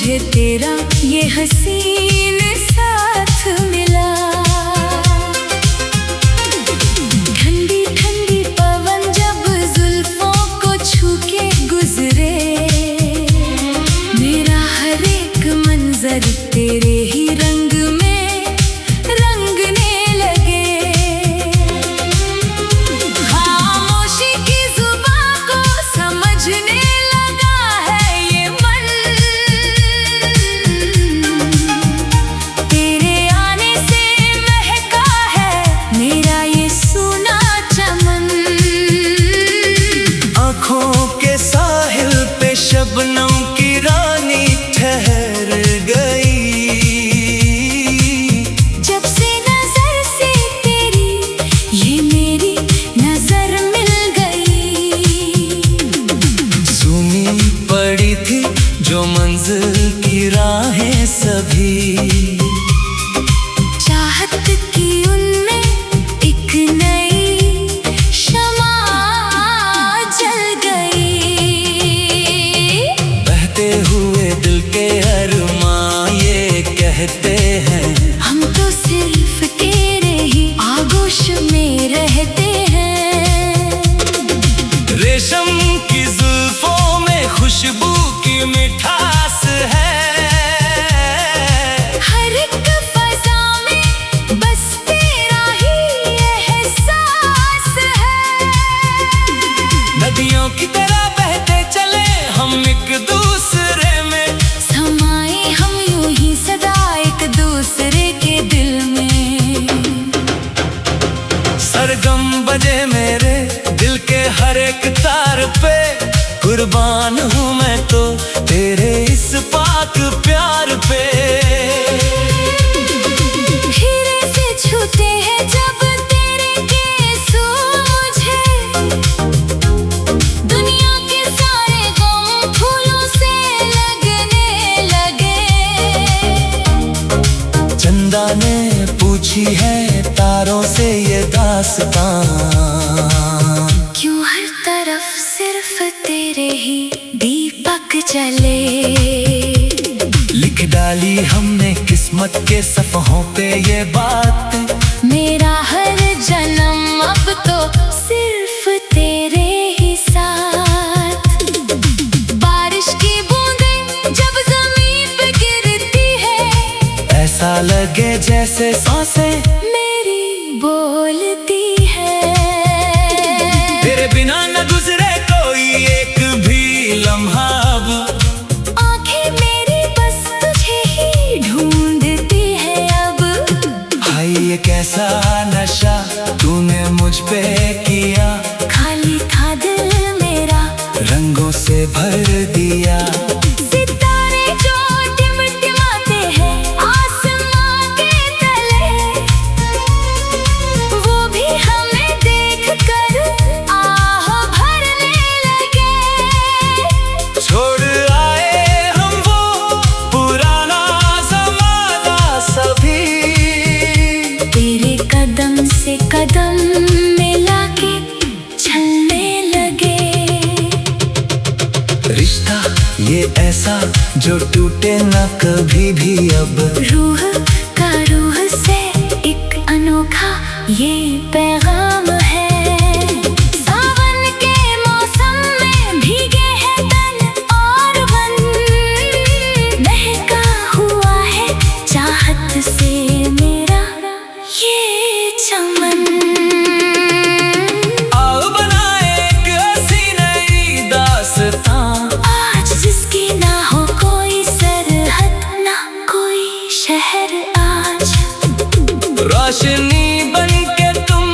मुझे तेरा ये हसीन साथ मिला। ठंडी ठंडी पवन जब जुल्फों को छू के गुजरे, मेरा हर एक मंजर तेरे ही रंग में रंगने लगे। खामोशी की जुबां को समझने लगा है ये मन, तेरे आने से महका है मेरा ये सूना चमन। आँखों के साहिल पे शबनम की रानी ठहर गई, जब से नजर से तेरी ये मेरी नजर मिल गई। सूनी पड़ी थी जो मंजिल की राहें सभी, चाहत की उनमें एक नई शमा जल गई। बहते हुए दिल के अरमां ये कहते हैं, हम तो सिर्फ तेरे ही आगोश में रहते हैं। रेशम की जुल्फों में खुशबू की मिठास है, हर एक फज़ा में बस तेरा ही एहसास है। नदियों की तरह बहते चले हम एक दूसरे में, समाए हम यूं ही सदा एक दूसरे के दिल में। सरगम बजे मेरे दिल के हर एक तार पे, कुर्बान हूँ मैं तो तेरे इस पाक प्यार पे। हीरे से छूते हैं जब तेरे केसू मुझे, दुनिया के सारे गम फूलों से लगने लगे। चंदा ने पूछी है तारों से ये दास्तां, क्यों हर तरफ सिर्फ तेरे ही दीपक जले। लिख डाली हमने किस्मत के सफ़हों पे ये बात, मेरा हर जन्म अब तो सिर्फ तेरे ही साथ। बारिश की बूंदें जब ज़मीन पे गिरती है, ऐसा लगे जैसे सांसें मेरी बोलती है। तेरे बिना न गुजरे कोई एक भी लम्हा अब, आंखें मेरी बस तुझे ही ढूंढती है अब। हाय ये कैसा नशा तूने मुझ पे किया, खाली था दिल मेरा रंगों से भर दिया। सितारे जो टिमटिमाते हैं आसमां के तले, वो भी हमें देख कर आह भरने लगे। छोड़ आए हम वो पुराना ज़माना सभी, तेरे कदम से कदम मिला के चलने लगे। रिश्ता ये ऐसा जो टूटे ना कभी भी अब, रूह का रूह से एक अनोखा ये पैगाम है। सावन के मौसम में भीगे हैं तन और बन, महका हुआ है चाहत से मेरा ये चमन। आओ बनाए एक हसी नई दास्तां, आज जिसकी ना हो कोई सरहद ना कोई शहर, आज रोशनी बन के तुम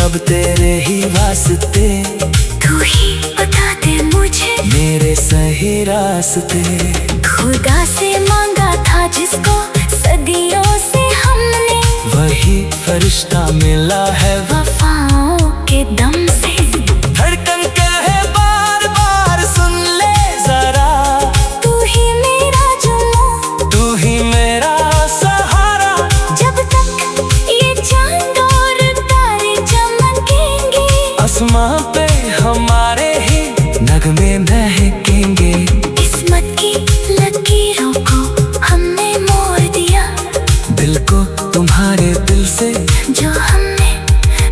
अब तेरे ही वास्ते, तू ही बता दे मुझे मेरे सही रास्ते। खुदा से मांगा था जिसको सदियों से हमने, वही फरिश्ता मिला है वफाओं के दम से। धड़कन कहे बार बार सुन ले जरा, तू ही मेरा जुनून, तू ही मेरा सहारा। जब तक ये चांद और तारे चमकेंगे, आसमां पे हमारे ही नगमे महकेंगे। किस्मत की लकीरों को हमने मोड़ दिया, दिल को तुम्हारे दिल से जो हमने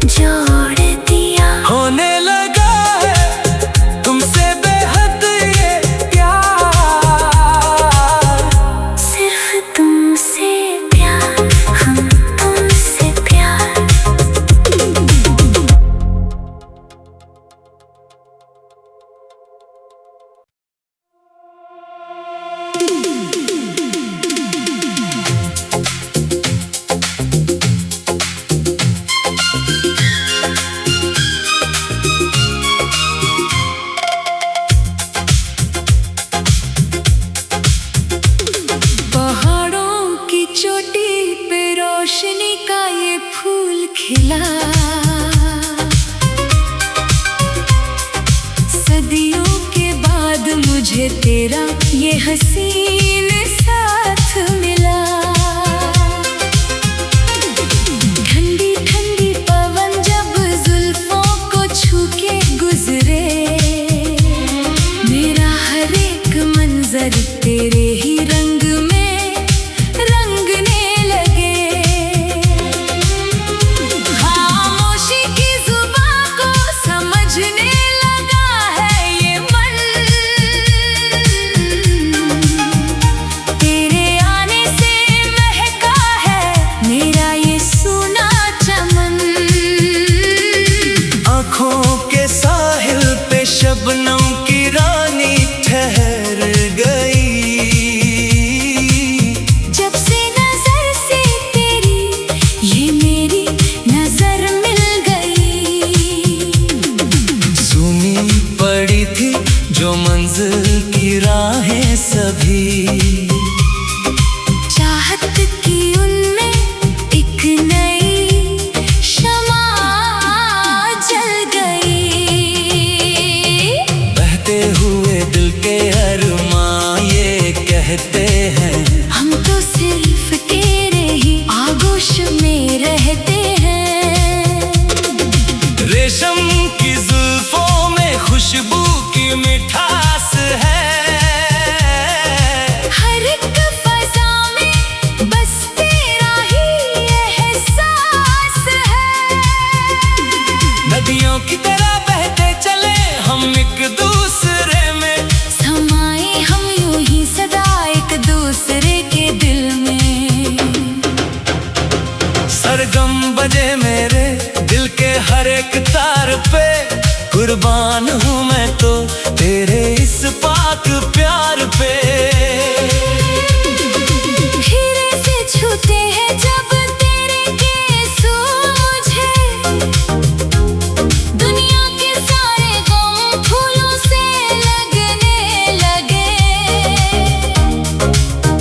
जोड़ दिया। होने लगा है तुमसे बेहद ये प्यार, सिर्फ तुमसे प्यार, हम तुमसे प्यार। पहाड़ों की चोटी पे रोशनी का ये फूल खिला, सदियों के बाद मुझे तेरा ये हसीन साथ मिला। ठंडी ठंडी पवन जब जुल्फों को छू के गुजरे, मेरा हर एक मंजर तेरे ही रंग में रंगने लगे। खामोशी की जुबां को समझने लगा है ये मन, तेरे आने से महका है मेरा ये सूना चमन। आँखों के साहिल पे शबनम की रानी ठहर गई। जब से नजर से तेरी ये मेरी नजर मिल गई, सुनी पड़ी थी जो मंजिल की राहें सभी, चाहत की उनमें एक नई शमा जल गई। बहते हुए दिल के अरमां ये कहते हैं, हम तो सिर्फ तेरे ही आगोश में रहते हैं। रेशम की जुल्फों में खुशबू की मिठास है। हर एक फज़ा में बस तेरा ही एहसास है। नदियों की तरह बहते चले हम एक दूसरे में, समाए हम यूं ही सदा एक दूसरे के दिल में। सरगम बजे मेरे दिल के हर एक तार पे, कुर्बान हूँ मैं तो तेरे इस पाक प्यार पे। हीरे से छूते हैं जब तेरे केसू मुझे, दुनिया के सारे गम फूलों से लगने लगे।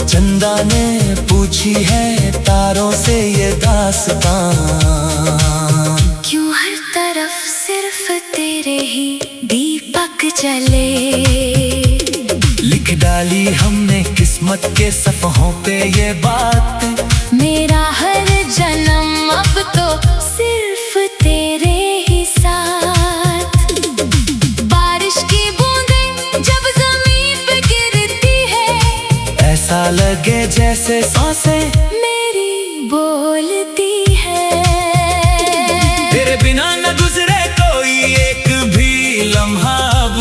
चंदा ने पूछी है तारों से ये दास्तां, क्यों हर तरफ सिर्फ तेरे ही दीपक जले। लिख डाली हमने किस्मत के सफ़हों पे ये बात, मेरा हर जन्म अब तो सिर्फ तेरे ही साथ। बारिश की बूंदें जब ज़मीन पे गिरती है, ऐसा लगे जैसे सांसें मेरी बोलती है। तेरे बिना न गुजरे कोई एक भी लम्हा अब,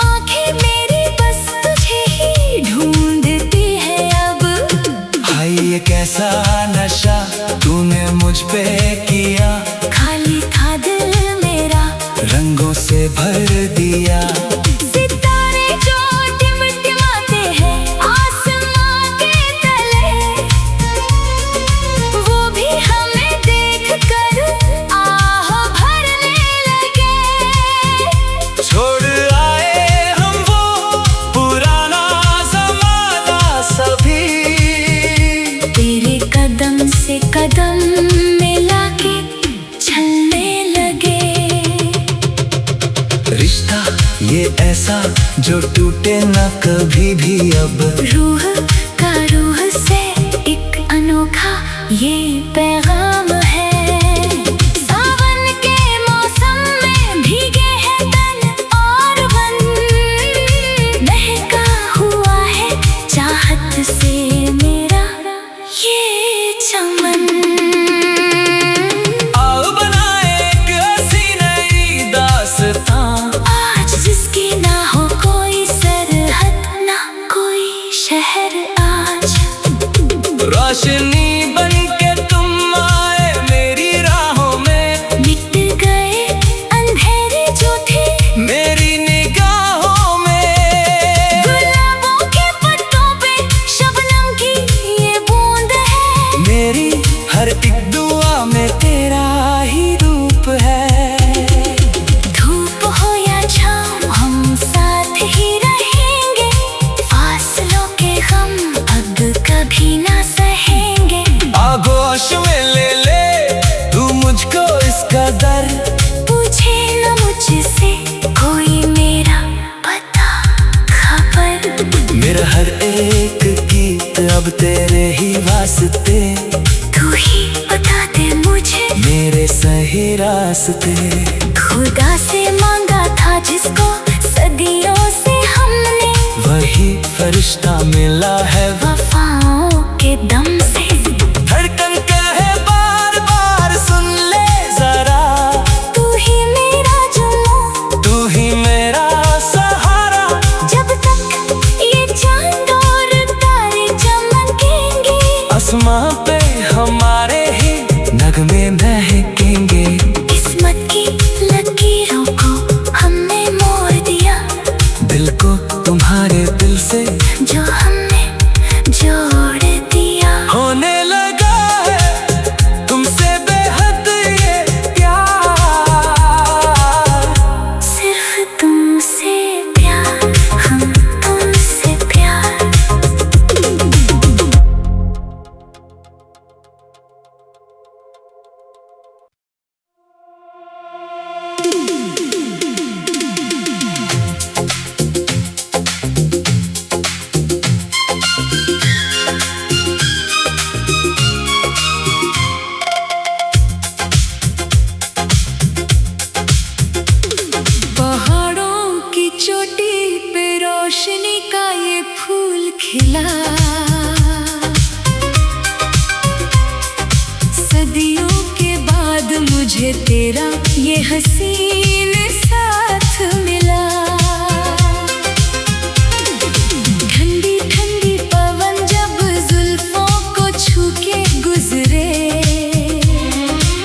आंखें मेरी बस तुझे ही ढूंढती है अब। हाय ये कैसा नशा तूने मुझ पे किया, खाली था दिल मेरा रंगों से भर दिया। सितारे जो टिमटिमाते हैं आसमां के तले, वो भी हमें देख कर आह से कदम मिला के चलने लगे। रिश्ता ये ऐसा जो टूटे ना कभी भी अब, रूह का रूह से एक अनोखा ये पैगाम है। सावन के मौसम में भीगे हैं तन और बन, महका हुआ है चाहत से मेरा ये चमन। आओ बनाए एक हसी नई दास्तां, आज जिसकी ना हो कोई सरहद ना कोई शहर, आज रोशनी बन के तुम आए मेरी राहों में, मिट गए अंधेरे जो थे मेरी निगाहों में। गुलाबों के पत्तों पे शबनम की ये बूंद है, मेरी हर एक दुआ में तेरा ही रूप है। धूप हो या छाँव हम साथ ही रहेंगे, फासलों के गम अब कभी ना सहेंगे। आगोश में ले तू मुझको इस कदर, पूछे न मुझसे कोई मेरा पता खबर, मेरा हर एक गीत अब तेरे ही वास्ते, तू ही बता दे मुझे मेरे सही रास्ते। खुदा से मांगा था जिसको सदियों से हमने, वही फरिश्ता मिला है वफाओं के दम से। धड़कन कहे बार बार सुन ले जरा, तू ही मेरा जुनून, तू ही मेरा सहारा। जब तक ये चांद और तारे चमकेंगे, आसमां पे हमारे ही नगमे महकेंगे। किस्मत की लकीरों को हमने मोड़ दिया, दिल को तुम्हारे दिल से जो हमने जोड़ दिया। होने लगा है तुमसे बेहद ये प्यार, सिर्फ तुमसे प्यार, हम तुमसे प्यार। पहाड़ों की चोटी पे रोशनी का ये फूल खिला, सदियों के बाद मुझे तेरा ये हसीन साथ मिला। ठंडी ठंडी पवन जब जुल्फों को छू के गुजरे,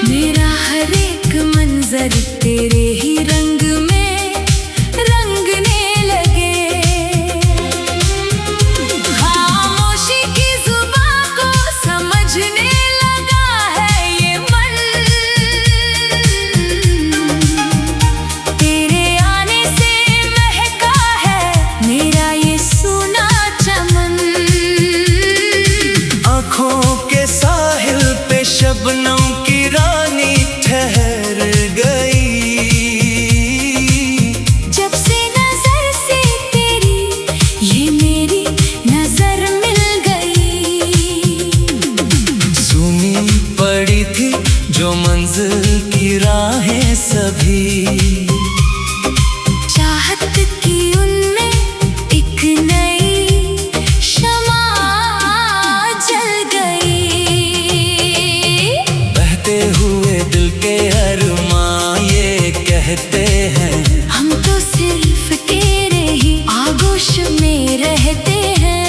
मेरा हर एक मंजर तेरे ही रंग में रंगने लगे। खामोशी की जुबां को समझने लगा है ये मन, तेरे आने से महका है मेरा ये सूना चमन। आँखों के साहिल पे शबनम की रानी ठहर गई। जब से नजर से तेरी ये मेरी नजर मिल गई, सुनी पड़ी थी जो मंजिल की राहें सभी, चाहत की उनमें एक नई शमा जल गई। बहते हुए दिल के अरमां ये कहते हैं, हम तो सिर्फ तेरे ही आगोश में रहते हैं।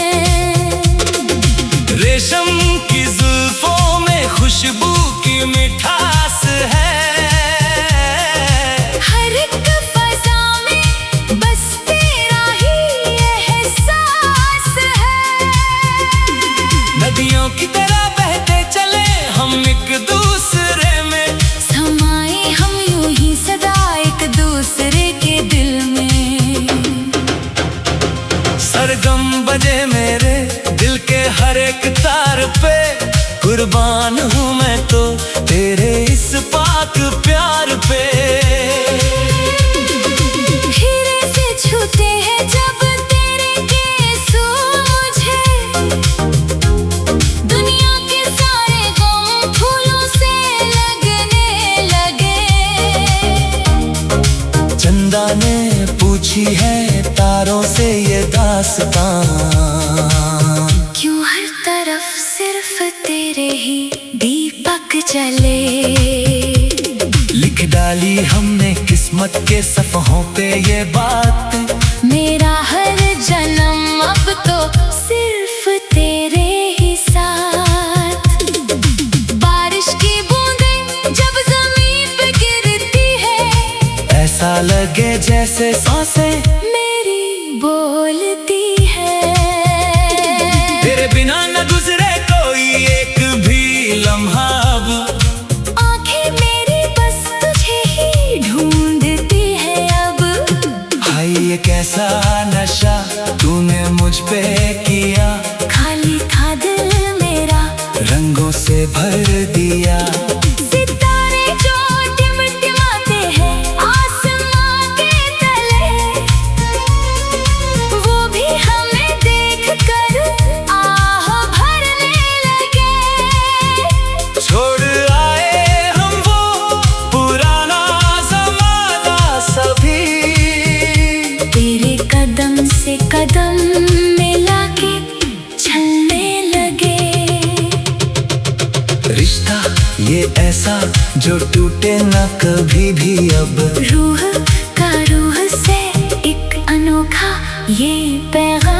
रेशम की जुल्फों में खुशबू की मिठास है, हर एक फजा में बस तेरा ही एहसास है। नदियों की तरह बहते चले हम एक दूसरे में, समाए हम यूं ही सदा एक दूसरे के दिल में। सरगम बजे मेरे दिल के हर एक तार पे, कुर्बान दास्तां। क्यों हर तरफ सिर्फ तेरे ही दीपक जले। लिख डाली हमने किस्मत के सफ़हों पे ये बात। मेरा हर जन्म अब तो सिर्फ तेरे ही साथ। बारिश की बूंदें जब जमीन पे गिरती है, ऐसा लगे जैसे सांसें मेरी बोलती है। तेरे बिना न गुजरे कोई एक भी लम्हा अब। आंखें मेरी बस तुझे ही ढूंढती है अब। हाय ये कैसा नशा तूने मुझ पे किया। खाली था दिल मेरा, रंगों से भर दिया। सितारे जो टिमटिमाते हैं आसमां के तले, वो भी हमें देख कर आह भरने लगे। छोड़ आए हम वो पुराना ज़माना सभी। तेरे कदम से कदम मिला के चलने लगे। रिश्ता ये ऐसा जो टूटे न कभी भी अब। रूह का रूह से एक अनोखा ये पैगाम